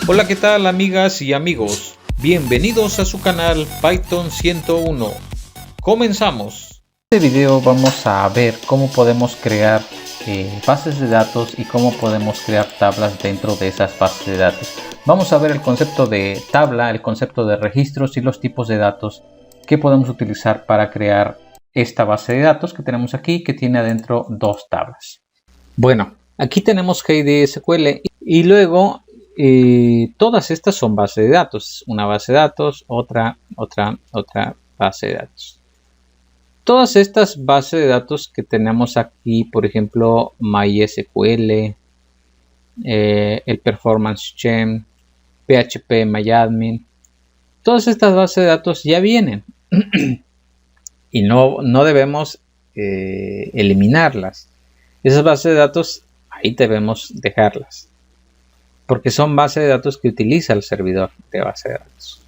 Hola, ¿qué tal amigas y amigos? Bienvenidos a su canal Python 101. Comenzamos. En este video vamos a ver cómo podemos crear bases de datos y cómo podemos crear tablas dentro de esas bases de datos. Vamos a ver el concepto de tabla, el concepto de registros y los tipos de datos que podemos utilizar para crear esta base de datos que tenemos aquí, que tiene adentro dos tablas. Bueno, aquí tenemos GIDSQL y luego todas estas son bases de datos. Una base de datos, otra base de datos. Todas estas bases de datos que tenemos aquí, por ejemplo, MySQL, el Performance Gem, PHP MyAdmin, todas estas bases de datos ya vienen y no debemos eliminarlas. Esas bases de datos ahí debemos dejarlas, porque son bases de datos que utiliza el servidor de base de datos.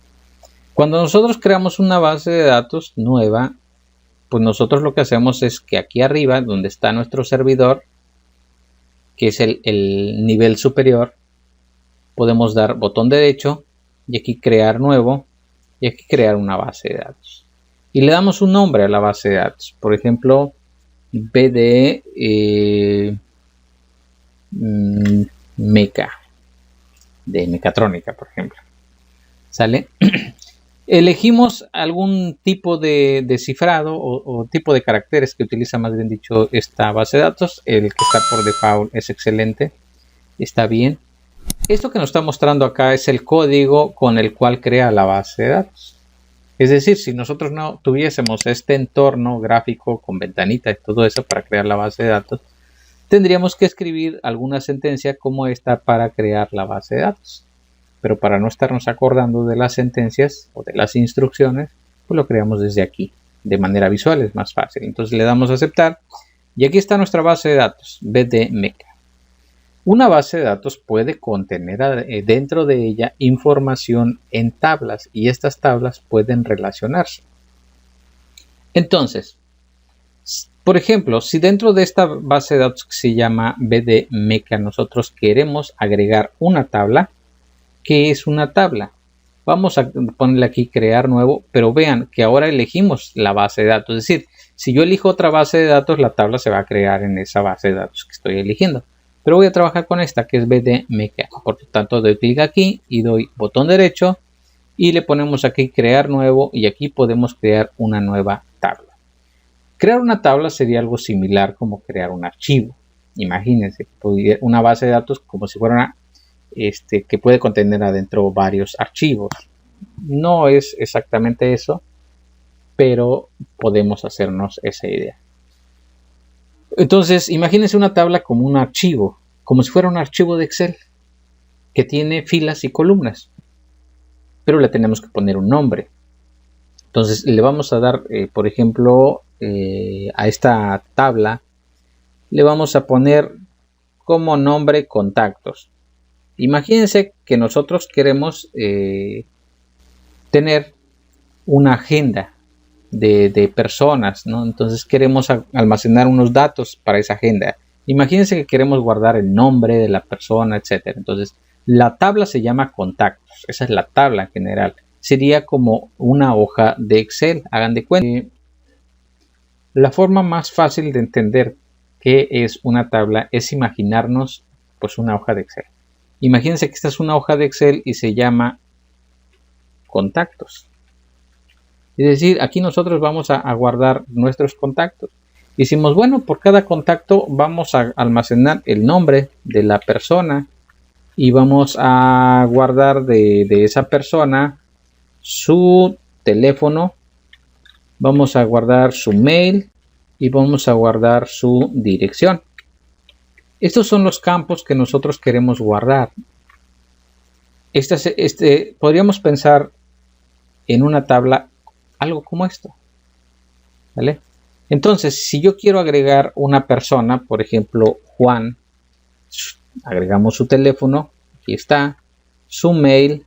Cuando nosotros creamos una base de datos nueva, pues nosotros lo que hacemos es que aquí arriba, donde está nuestro servidor, que es el nivel superior, podemos dar botón derecho y aquí crear nuevo y aquí crear una base de datos. Y le damos un nombre a la base de datos. Por ejemplo, BD Meca, de mecatrónica, por ejemplo. ¿Sale? Elegimos algún tipo de cifrado o tipo de caracteres que utiliza, más bien dicho, esta base de datos. El que está por default es excelente, está bien. Esto que nos está mostrando acá es el código con el cual crea la base de datos. Es decir, si nosotros no tuviésemos este entorno gráfico con ventanita y todo eso para crear la base de datos, tendríamos que escribir alguna sentencia como esta para crear la base de datos. Pero para no estarnos acordando de las sentencias o de las instrucciones, pues lo creamos desde aquí. De manera visual es más fácil. Entonces le damos a aceptar y aquí está nuestra base de datos, BDMeca. Una base de datos puede contener dentro de ella información en tablas y estas tablas pueden relacionarse. Entonces, por ejemplo, si dentro de esta base de datos que se llama BDMeca nosotros queremos agregar una tabla, ¿qué es una tabla? Vamos a ponerle aquí crear nuevo, pero vean que ahora elegimos la base de datos. Es decir, si yo elijo otra base de datos, la tabla se va a crear en esa base de datos que estoy eligiendo. Pero voy a trabajar con esta que es BDMeca. Por lo tanto, doy clic aquí y doy botón derecho y le ponemos aquí crear nuevo y aquí podemos crear una nueva tabla. Crear una tabla sería algo similar como crear un archivo. Imagínense una base de datos como si fuera una que puede contener adentro varios archivos. No es exactamente eso, pero podemos hacernos esa idea. Entonces, imagínense una tabla como un archivo, como si fuera un archivo de Excel, que tiene filas y columnas, pero le tenemos que poner un nombre. Entonces, le vamos a dar, por ejemplo, a esta tabla, le vamos a poner como nombre contactos. Imagínense que nosotros queremos tener una agenda de personas, ¿no? Entonces queremos almacenar unos datos para esa agenda. Imagínense que queremos guardar el nombre de la persona, etc. Entonces la tabla se llama contactos. Esa es la tabla en general. Sería como una hoja de Excel. Hagan de cuenta. La forma más fácil de entender qué es una tabla es imaginarnos pues una hoja de Excel. Imagínense que esta es una hoja de Excel y se llama contactos. Es decir, aquí nosotros vamos a guardar nuestros contactos. Decimos, bueno, por cada contacto vamos a almacenar el nombre de la persona y vamos a guardar de esa persona su teléfono, vamos a guardar su mail y vamos a guardar su dirección. Estos son los campos que nosotros queremos guardar. Podríamos pensar en una tabla algo como esto, ¿vale? Entonces, si yo quiero agregar una persona, por ejemplo, Juan, agregamos su teléfono, aquí está, su mail,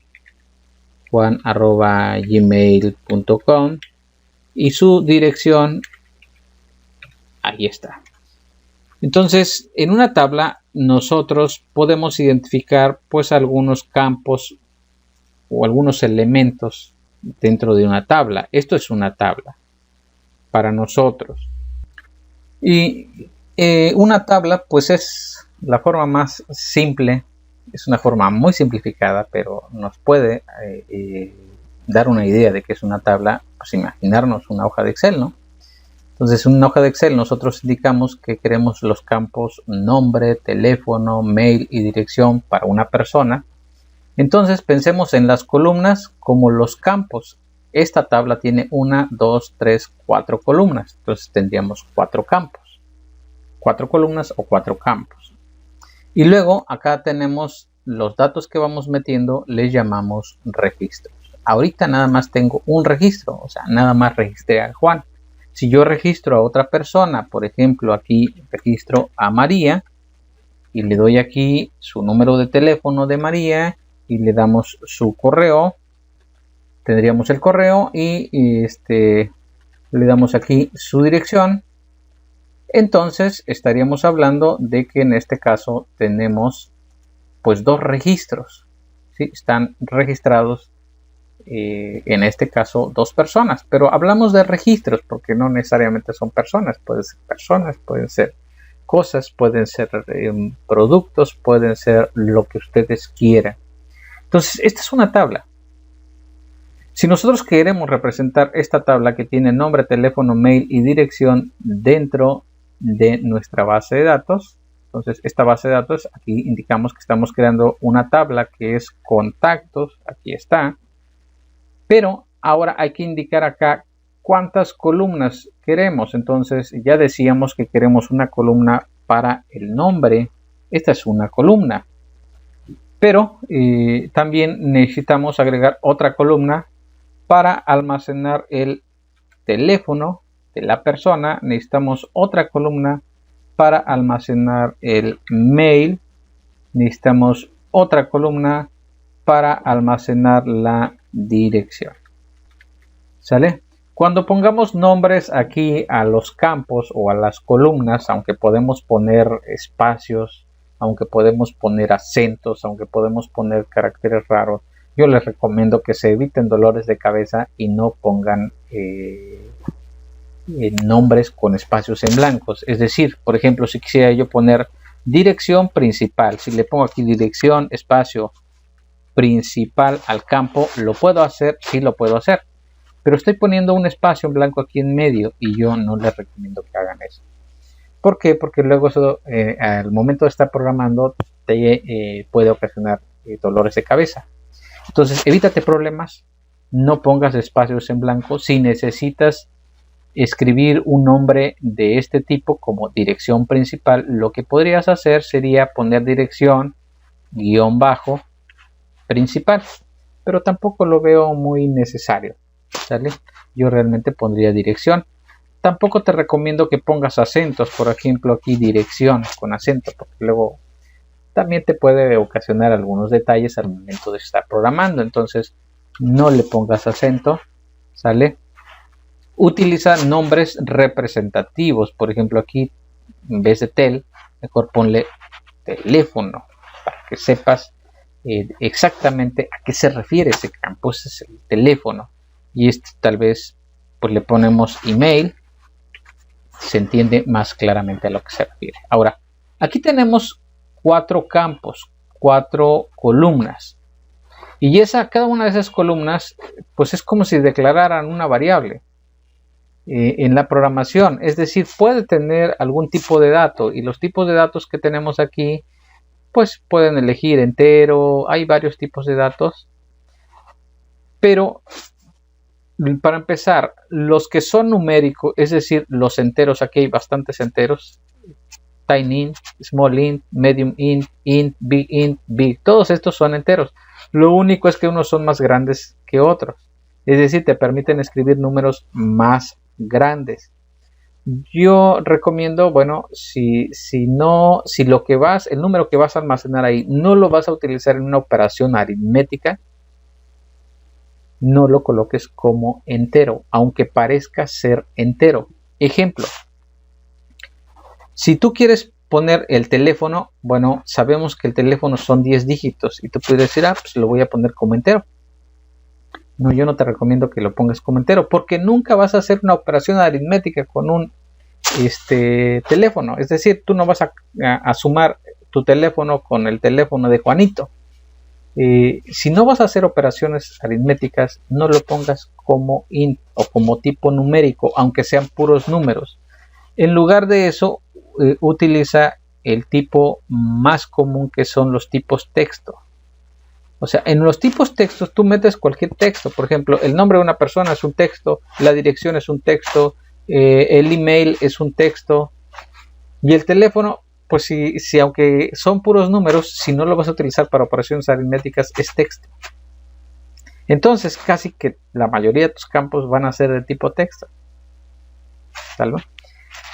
juan@gmail.com y su dirección, ahí está. Entonces, en una tabla nosotros podemos identificar pues algunos campos o algunos elementos dentro de una tabla. Esto es una tabla para nosotros. Y una tabla pues es la forma más simple, es una forma muy simplificada, pero nos puede dar una idea de qué es una tabla, pues imaginarnos una hoja de Excel, ¿no? Entonces en una hoja de Excel nosotros indicamos que queremos los campos nombre, teléfono, mail y dirección para una persona. Entonces pensemos en las columnas como los campos. Esta tabla tiene 1, 2, 3, 4 columnas. Entonces tendríamos 4 campos. 4 columnas o 4 campos. Y luego acá tenemos los datos que vamos metiendo, les llamamos registros. Ahorita nada más tengo un registro, o sea, nada más registré a Juan. Si yo registro a otra persona, por ejemplo, aquí registro a María y le doy aquí su número de teléfono de María y le damos su correo, tendríamos el correo y le damos aquí su dirección. Entonces estaríamos hablando de que en este caso tenemos pues 2 registros, ¿sí? Están registrados en este caso 2 personas, pero hablamos de registros porque no necesariamente son personas, pueden ser cosas, pueden ser productos, pueden ser lo que ustedes quieran. Entonces esta es una tabla. Si nosotros queremos representar esta tabla que tiene nombre, teléfono, mail y dirección dentro de nuestra base de datos, entonces esta base de datos, aquí indicamos que estamos creando una tabla que es contactos, aquí está, pero ahora hay que indicar acá cuántas columnas queremos. Entonces ya decíamos que queremos una columna para el nombre, esta es una columna, pero también necesitamos agregar otra columna para almacenar el teléfono de la persona. Necesitamos otra columna para almacenar el mail. Necesitamos otra columna para almacenar la dirección. ¿Sale? Cuando pongamos nombres aquí a los campos o a las columnas, aunque podemos poner espacios, aunque podemos poner acentos, aunque podemos poner caracteres raros, yo les recomiendo que se eviten dolores de cabeza y no pongan nombres con espacios en blancos. Es decir, por ejemplo, si quisiera yo poner dirección principal, si le pongo aquí dirección, espacio, principal al campo, ¿lo puedo hacer? Sí, lo puedo hacer. Pero estoy poniendo un espacio en blanco aquí en medio y yo no les recomiendo que hagan eso. ¿Por qué? Porque luego eso, al momento de estar programando, te puede ocasionar dolores de cabeza. Entonces, evítate problemas, no pongas espacios en blanco. Si necesitas escribir un nombre de este tipo como dirección principal, lo que podrías hacer sería poner dirección guión bajo principal, pero tampoco lo veo muy necesario, ¿sale? Yo realmente pondría dirección. Tampoco te recomiendo que pongas acentos, por ejemplo aquí dirección con acento, porque luego también te puede ocasionar algunos detalles al momento de estar programando. Entonces no le pongas acento, ¿sale? Utiliza nombres representativos, por ejemplo aquí en vez de tel, mejor ponle teléfono, para que sepas exactamente a qué se refiere ese campo. Ese es el teléfono, y tal vez pues le ponemos email, se entiende más claramente a lo que se refiere. Ahora aquí tenemos 4 campos, 4 columnas, y cada una de esas columnas pues es como si declararan una variable en la programación. Es decir, puede tener algún tipo de dato, y los tipos de datos que tenemos aquí pues pueden elegir entero, hay varios tipos de datos, pero para empezar, los que son numéricos, es decir, los enteros, aquí hay bastantes enteros, tiny int, small int, medium int, big, todos estos son enteros. Lo único es que unos son más grandes que otros, es decir, te permiten escribir números más grandes. Yo recomiendo, bueno, si el número que vas a almacenar ahí no lo vas a utilizar en una operación aritmética, no lo coloques como entero, aunque parezca ser entero. Ejemplo, si tú quieres poner el teléfono, bueno, sabemos que el teléfono son 10 dígitos y tú puedes decir, pues lo voy a poner como entero. No, yo no te recomiendo que lo pongas como entero porque nunca vas a hacer una operación aritmética con un teléfono. Es decir, tú no vas a sumar tu teléfono con el teléfono de Juanito. Si no vas a hacer operaciones aritméticas, no lo pongas como int o como tipo numérico, aunque sean puros números. En lugar de eso, utiliza el tipo más común, que son los tipos texto. O sea, en los tipos textos tú metes cualquier texto. Por ejemplo, el nombre de una persona es un texto, la dirección es un texto, el email es un texto, y el teléfono, pues si aunque son puros números, si no lo vas a utilizar para operaciones aritméticas, es texto. Entonces, casi que la mayoría de tus campos van a ser de tipo texto. ¿Tal vez?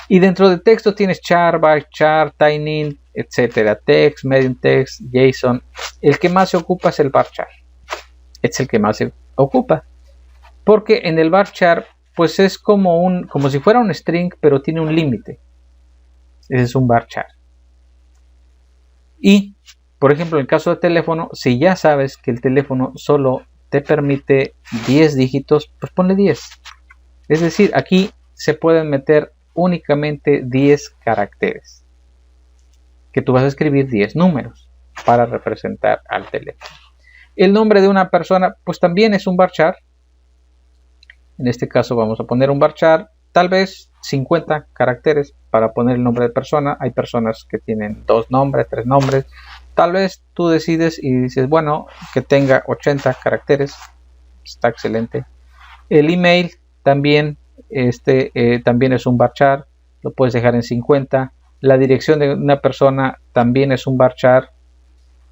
Y dentro de texto tienes char, varchar, tinyInt, etcétera, text, medium text, JSON. El que más se ocupa es el varchar. Es el que más se ocupa. Porque en el varchar, pues es como si fuera un string, pero tiene un límite. Ese es un varchar. Y, por ejemplo, en el caso de teléfono, si ya sabes que el teléfono solo te permite 10 dígitos, pues ponle 10. Es decir, aquí se pueden meter únicamente 10 caracteres, que tú vas a escribir 10 números para representar al teléfono. El nombre de una persona, pues también es un varchar. En este caso vamos a poner un varchar, tal vez 50 caracteres para poner el nombre de persona. Hay personas que tienen 2 nombres, 3 nombres. Tal vez tú decides y dices, bueno, que tenga 80 caracteres. Está excelente. El email también, también es un varchar. Lo puedes dejar en 50. La dirección de una persona también es un varchar.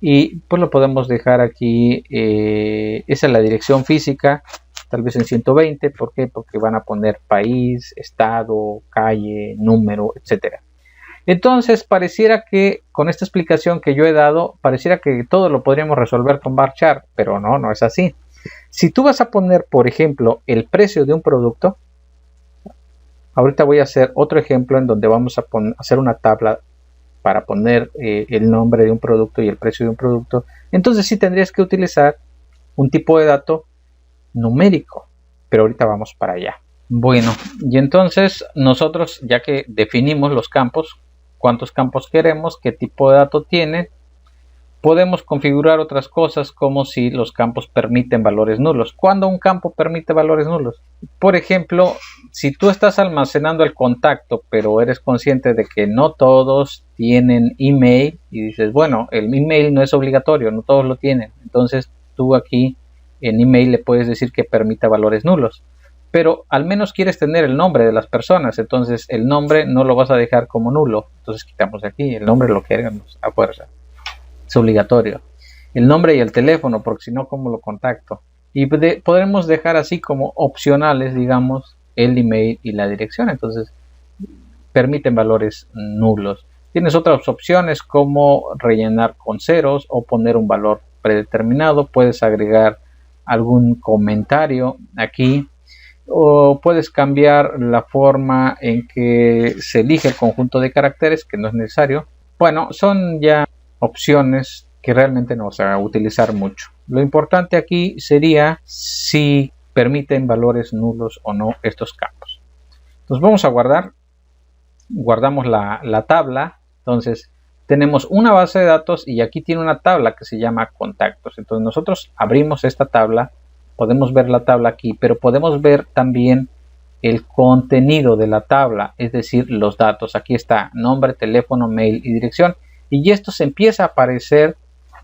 Y pues lo podemos dejar aquí. Esa es la dirección física. Tal vez en 120, ¿por qué? Porque van a poner país, estado, calle, número, etcétera. Entonces pareciera que con esta explicación que yo he dado, pareciera que todo lo podríamos resolver con varchar, pero no es así. Si tú vas a poner, por ejemplo, el precio de un producto, ahorita voy a hacer otro ejemplo en donde vamos a hacer una tabla para poner el nombre de un producto y el precio de un producto. Entonces sí tendrías que utilizar un tipo de dato numérico, pero ahorita vamos para allá. Bueno, y entonces nosotros, ya que definimos los campos, cuántos campos queremos, qué tipo de dato tiene, podemos configurar otras cosas como si los campos permiten valores nulos. ¿Cuándo un campo permite valores nulos? Por ejemplo, si tú estás almacenando el contacto, pero eres consciente de que no todos tienen email y dices, bueno, el email no es obligatorio, no todos lo tienen. Entonces tú aquí en email le puedes decir que permita valores nulos, pero al menos quieres tener el nombre de las personas, entonces el nombre no lo vas a dejar como nulo. Entonces quitamos aquí, el nombre lo queremos a fuerza, es obligatorio. El nombre y el teléfono, porque si no, ¿cómo lo contacto? Y podremos dejar así como opcionales, digamos, el email y la dirección, entonces permiten valores nulos. Tienes otras opciones como rellenar con ceros o poner un valor predeterminado, puedes agregar algún comentario aquí o puedes cambiar la forma en que se elige el conjunto de caracteres, que no es necesario. Bueno, son ya opciones que realmente no vas a utilizar mucho. Lo importante aquí sería si permiten valores nulos o no estos campos. Entonces vamos a guardamos la tabla. Entonces tenemos una base de datos y aquí tiene una tabla que se llama contactos. Entonces nosotros abrimos esta tabla, podemos ver la tabla aquí, pero podemos ver también el contenido de la tabla, es decir, los datos. Aquí está nombre, teléfono, mail y dirección. Y esto se empieza a parecer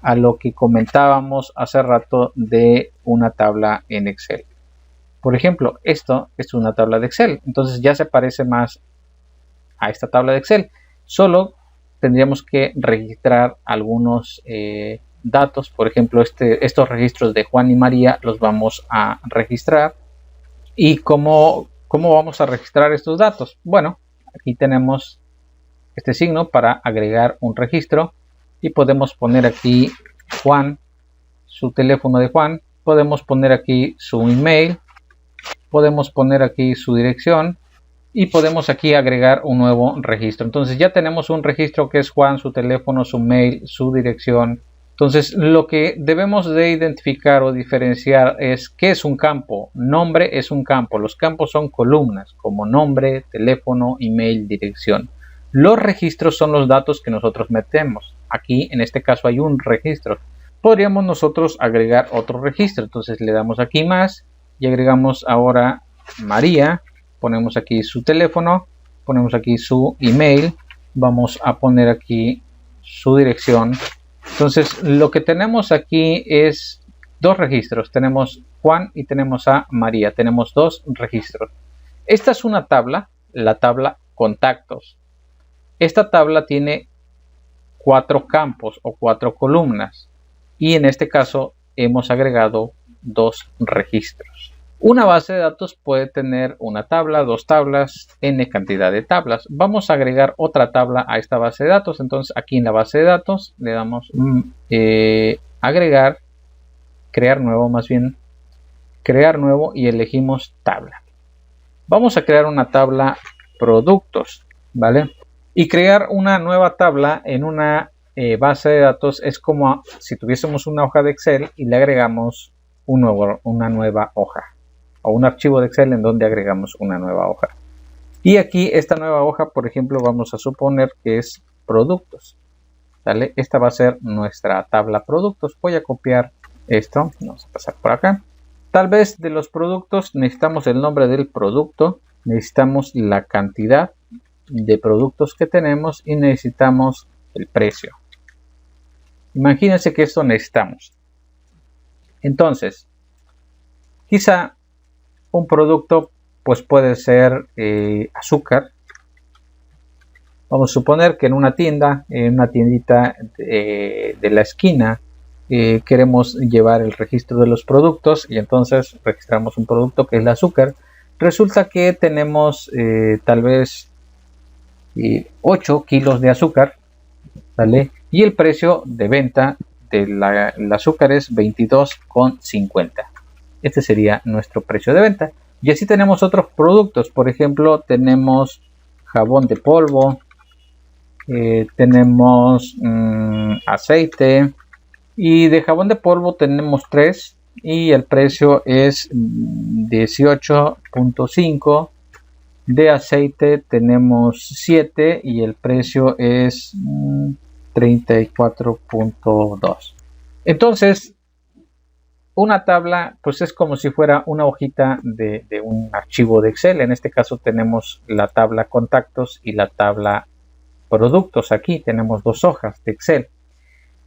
a lo que comentábamos hace rato de una tabla en Excel. Por ejemplo, esto es una tabla de Excel. Entonces ya se parece más a esta tabla de Excel. Solo tendríamos que registrar algunos datos. Por ejemplo, estos registros de Juan y María los vamos a registrar. ¿Y cómo vamos a registrar estos datos? Bueno, aquí tenemos este signo para agregar un registro y podemos poner aquí Juan, su teléfono de Juan, podemos poner aquí su email, podemos poner aquí su dirección y podemos aquí agregar un nuevo registro. Entonces ya tenemos un registro que es Juan, su teléfono, su mail, su dirección. Entonces lo que debemos de identificar o diferenciar es qué es un campo. Nombre es un campo. Los campos son columnas como nombre, teléfono, email, dirección. Los registros son los datos que nosotros metemos. Aquí en este caso hay un registro. Podríamos nosotros agregar otro registro. Entonces le damos aquí más y agregamos ahora María. Ponemos aquí su teléfono, ponemos aquí su email, vamos a poner aquí su dirección. Entonces lo que tenemos aquí es dos registros, tenemos Juan y tenemos a María, tenemos dos registros. Esta es una tabla, la tabla contactos. Esta tabla tiene 4 campos o 4 columnas y en este caso hemos agregado 2 registros. Una base de datos puede tener una tabla, 2 tablas, n cantidad de tablas. Vamos a agregar otra tabla a esta base de datos. Entonces aquí en la base de datos le damos agregar, crear nuevo más bien, crear nuevo y elegimos tabla. Vamos a crear una tabla productos, ¿vale? Y crear una nueva tabla en una base de datos es como si tuviésemos una hoja de Excel y le agregamos una nueva hoja. O un archivo de Excel en donde agregamos una nueva hoja. Y aquí esta nueva hoja, por ejemplo, vamos a suponer que es productos. ¿Vale? Esta va a ser nuestra tabla productos. Voy a copiar esto. Vamos a pasar por acá. Tal vez de los productos necesitamos el nombre del producto. Necesitamos la cantidad de productos que tenemos y necesitamos el precio. Imagínense que esto necesitamos. Entonces, quizá un producto pues puede ser azúcar. Vamos a suponer que en una tienda, en una tiendita de la esquina, queremos llevar el registro de los productos y entonces registramos un producto que es el azúcar. Resulta que tenemos tal vez 8 kilos de azúcar, ¿vale? Y el precio de venta del azúcar es 22,50. Este sería nuestro precio de venta. Y así tenemos otros productos. Por ejemplo, tenemos jabón de polvo. Tenemos aceite. Y de jabón de polvo tenemos 3. Y el precio es 18,5. De aceite tenemos 7. Y el precio es 34,2. Entonces, una tabla pues es como si fuera una hojita de un archivo de Excel. En este caso tenemos la tabla contactos y la tabla productos. Aquí tenemos 2 hojas de Excel.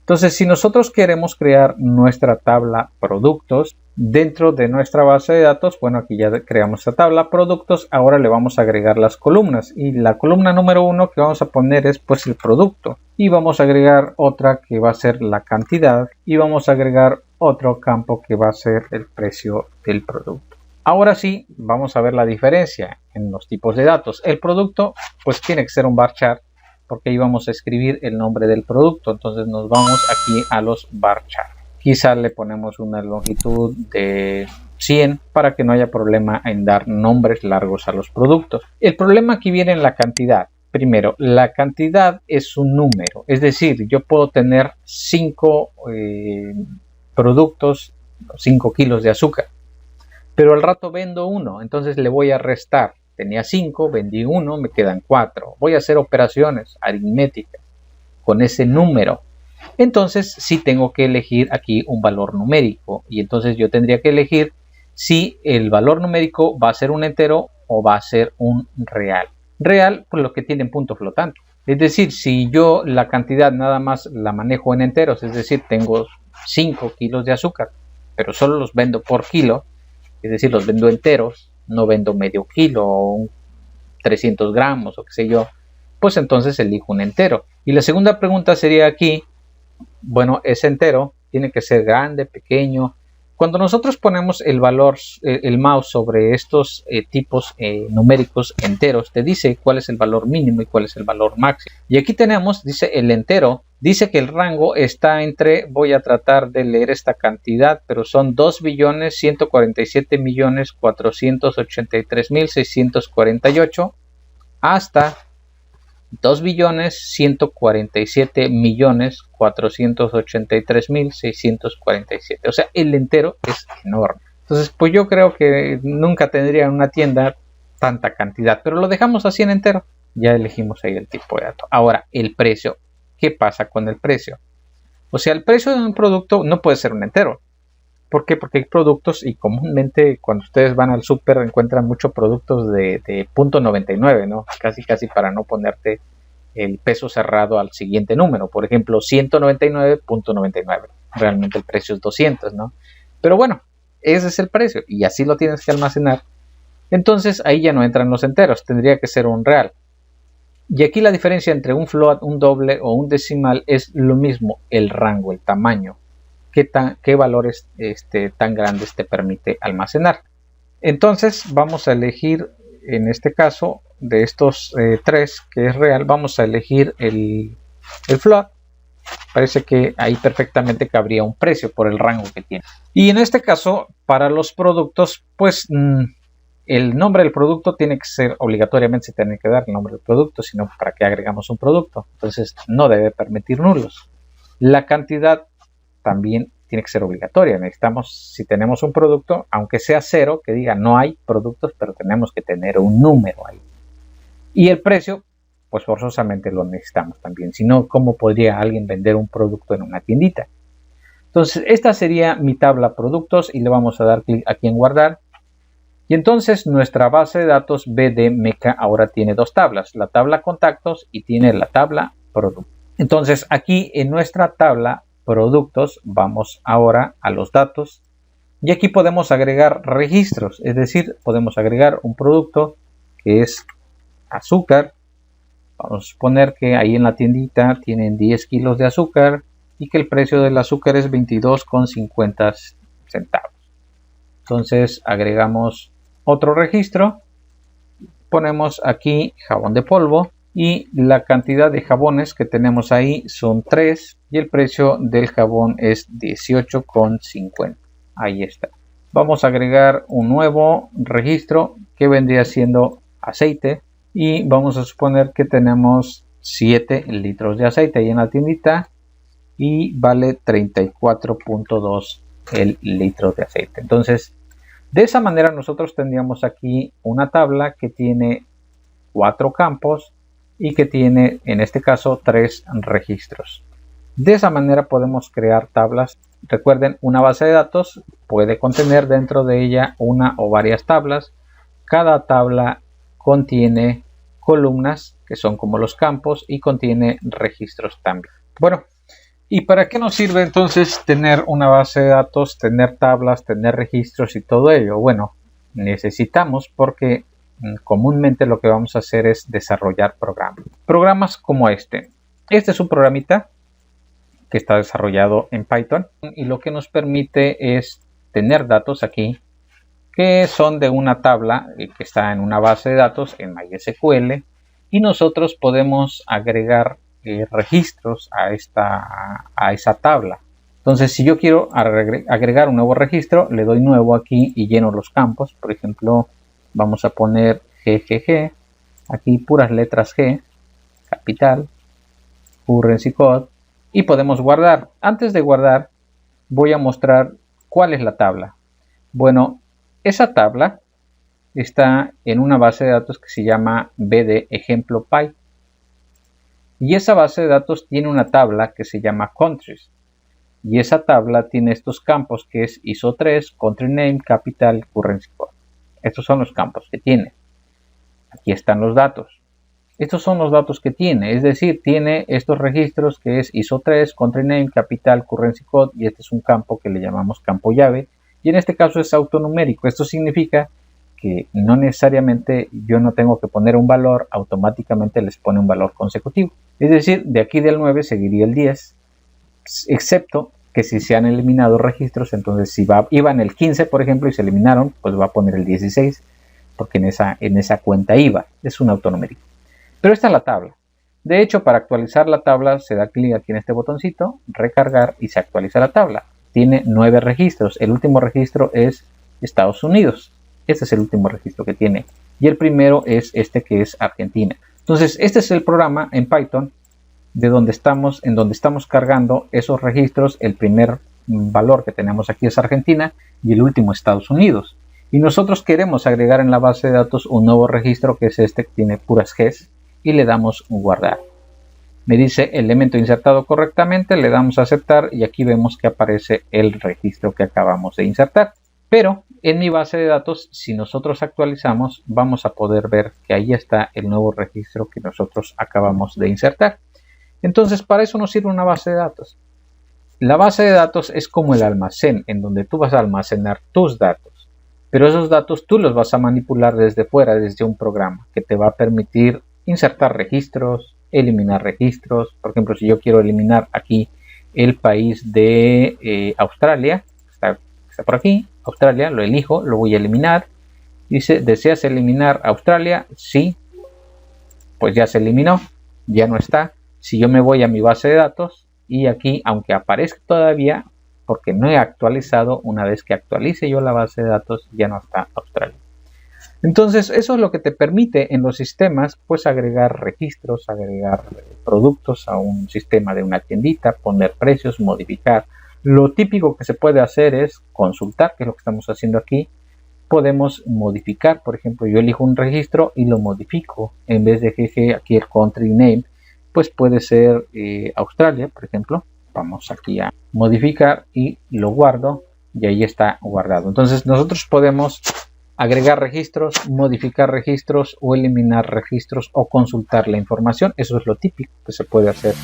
Entonces si nosotros queremos crear nuestra tabla productos dentro de nuestra base de datos, bueno, aquí ya creamos la tabla productos. Ahora le vamos a agregar las columnas y la columna número 1 que vamos a poner es pues el producto y vamos a agregar otra que va a ser la cantidad y vamos a agregar otro campo que va a ser el precio del producto. Ahora sí, vamos a ver la diferencia en los tipos de datos. El producto pues tiene que ser un bar chart porque ahí vamos a escribir el nombre del producto. Entonces nos vamos aquí a los bar chart. Quizá le ponemos una longitud de 100 para que no haya problema en dar nombres largos a los productos. El problema aquí viene en la cantidad. Primero, la cantidad es un número, es decir, yo puedo tener 5 productos, 5 kilos de azúcar, pero al rato vendo 1, entonces le voy a restar. Tenía 5, vendí 1, me quedan 4. Voy a hacer operaciones aritméticas con ese número. Entonces sí tengo que elegir aquí un valor numérico y entonces yo tendría que elegir si el valor numérico va a ser un entero o va a ser un real. Real por lo que tiene punto flotante. Es decir, si yo la cantidad nada más la manejo en enteros, es decir, tengo 5 kilos de azúcar, pero solo los vendo por kilo, es decir, los vendo enteros, no vendo medio kilo o 300 gramos o qué sé yo, pues entonces elijo un entero. Y la segunda pregunta sería aquí, bueno, ese entero tiene que ser grande, pequeño. Cuando nosotros ponemos el valor, el mouse sobre estos tipos numéricos enteros, te dice cuál es el valor mínimo y cuál es el valor máximo. Y aquí tenemos, dice el entero Dice que el rango está entre, voy a tratar de leer esta cantidad, pero son 2.147.483.648 hasta 2.147.483.647. O sea, el entero es enorme. Entonces, pues yo creo que nunca tendría en una tienda tanta cantidad, pero lo dejamos así en entero. Ya elegimos ahí el tipo de dato. Ahora, el precio. ¿Qué pasa con el precio? O sea, el precio de un producto no puede ser un entero. ¿Por qué? Porque hay productos y comúnmente cuando ustedes van al súper encuentran muchos productos de .99, ¿no? Casi para no ponerte el peso cerrado al siguiente número. Por ejemplo, 199.99. Realmente el precio es 200, ¿no? Pero bueno, ese es el precio y así lo tienes que almacenar. Entonces ahí ya no entran los enteros, tendría que ser un real. Y aquí la diferencia entre un float, un doble o un decimal es lo mismo, el rango, el tamaño, qué valores tan grandes te permite almacenar. Entonces vamos a elegir, en este caso, de estos tres que es real, vamos a elegir el float. Parece que ahí perfectamente cabría un precio por el rango que tiene. Y en este caso, para los productos, pues el nombre del producto tiene que ser, obligatoriamente se tiene que dar el nombre del producto, sino para qué agregamos un producto. Entonces no debe permitir nulos. La cantidad también tiene que ser obligatoria. Necesitamos, si tenemos un producto, aunque sea cero, que diga no hay productos, pero tenemos que tener un número ahí. Y el precio, pues forzosamente lo necesitamos también. Si no, ¿cómo podría alguien vender un producto en una tiendita? Entonces esta sería mi tabla productos y le vamos a dar clic aquí en guardar. Y entonces nuestra base de datos BD Meca ahora tiene dos tablas, la tabla contactos y tiene la tabla productos. Entonces aquí en nuestra tabla productos vamos ahora a los datos y aquí podemos agregar registros, es decir, podemos agregar un producto que es azúcar. Vamos a suponer que ahí en la tiendita tienen 10 kilos de azúcar y que el precio del azúcar es 22,50 centavos. Entonces agregamos otro registro, ponemos aquí jabón de polvo y la cantidad de jabones que tenemos ahí son 3 y el precio del jabón es 18,50. Ahí está. Vamos a agregar un nuevo registro que vendría siendo aceite y vamos a suponer que tenemos 7 litros de aceite ahí en la tiendita y vale 34.2 el litro de aceite. Entonces de esa manera nosotros tendríamos aquí una tabla que tiene 4 campos y que tiene en este caso 3 registros. De esa manera podemos crear tablas. Recuerden, una base de datos puede contener dentro de ella una o varias tablas. Cada tabla contiene columnas que son como los campos y contiene registros también. Bueno, ¿y para qué nos sirve entonces tener una base de datos, tener tablas, tener registros y todo ello? Bueno, necesitamos porque comúnmente lo que vamos a hacer es desarrollar programas. Programas como este. Este es un programita que está desarrollado en Python y lo que nos permite es tener datos aquí que son de una tabla que está en una base de datos en MySQL y nosotros podemos agregar registros a esa tabla. Entonces si yo quiero agregar un nuevo registro, le doy nuevo aquí y lleno los campos. Por ejemplo, vamos a poner GGG, aquí puras letras G, capital, currency code y podemos guardar. Antes de guardar voy a mostrar cuál es la tabla. Bueno, esa tabla está en una base de datos que se llama BD ejemplo Py. Y esa base de datos tiene una tabla que se llama countries. Y esa tabla tiene estos campos que es ISO3, country name, capital, currency code. Estos son los campos que tiene. Aquí están los datos. Estos son los datos que tiene. Es decir, tiene estos registros que es ISO3, country name, capital, currency code. Y este es un campo que le llamamos campo llave. Y en este caso es autonumérico. Esto significa que no necesariamente yo no tengo que poner un valor, automáticamente les pone un valor consecutivo. Es decir, de aquí del 9 seguiría el 10, excepto que si se han eliminado registros, entonces si iba en el 15, por ejemplo, y se eliminaron, pues va a poner el 16, porque en esa cuenta iba. Es un autonumérico. Pero esta es la tabla. De hecho, para actualizar la tabla se da clic aquí en este botoncito, recargar, y se actualiza la tabla. Tiene 9 registros. El último registro es Estados Unidos. Este es el último registro que tiene. Y el primero es este, que es Argentina. Entonces, este es el programa en Python en donde estamos cargando esos registros. El primer valor que tenemos aquí es Argentina y el último Estados Unidos. Y nosotros queremos agregar en la base de datos un nuevo registro, que es este, que tiene puras Gs, y le damos guardar. Me dice elemento insertado correctamente, le damos a aceptar y aquí vemos que aparece el registro que acabamos de insertar. Pero en mi base de datos, si nosotros actualizamos, vamos a poder ver que ahí está el nuevo registro que nosotros acabamos de insertar. Entonces, para eso nos sirve una base de datos. La base de datos es como el almacén en donde tú vas a almacenar tus datos, pero esos datos tú los vas a manipular desde fuera, desde un programa que te va a permitir insertar registros, eliminar registros. Por ejemplo, si yo quiero eliminar aquí el país de Australia, está por aquí, Australia, lo elijo, lo voy a eliminar. Dice, ¿deseas eliminar Australia? Sí, pues ya se eliminó, ya no está. Si yo me voy a mi base de datos y aquí, aunque aparezca todavía, porque no he actualizado, una vez que actualice yo la base de datos, ya no está Australia. Entonces, eso es lo que te permite en los sistemas, pues agregar registros, agregar productos a un sistema de una tiendita, poner precios, modificar. Lo típico que se puede hacer es consultar, que es lo que estamos haciendo aquí. Podemos modificar, por ejemplo, yo elijo un registro y lo modifico. En vez de GG, aquí el country name, pues puede ser Australia, por ejemplo. Vamos aquí a modificar y lo guardo y ahí está guardado. Entonces nosotros podemos agregar registros, modificar registros o eliminar registros o consultar la información. Eso es lo típico que se puede hacer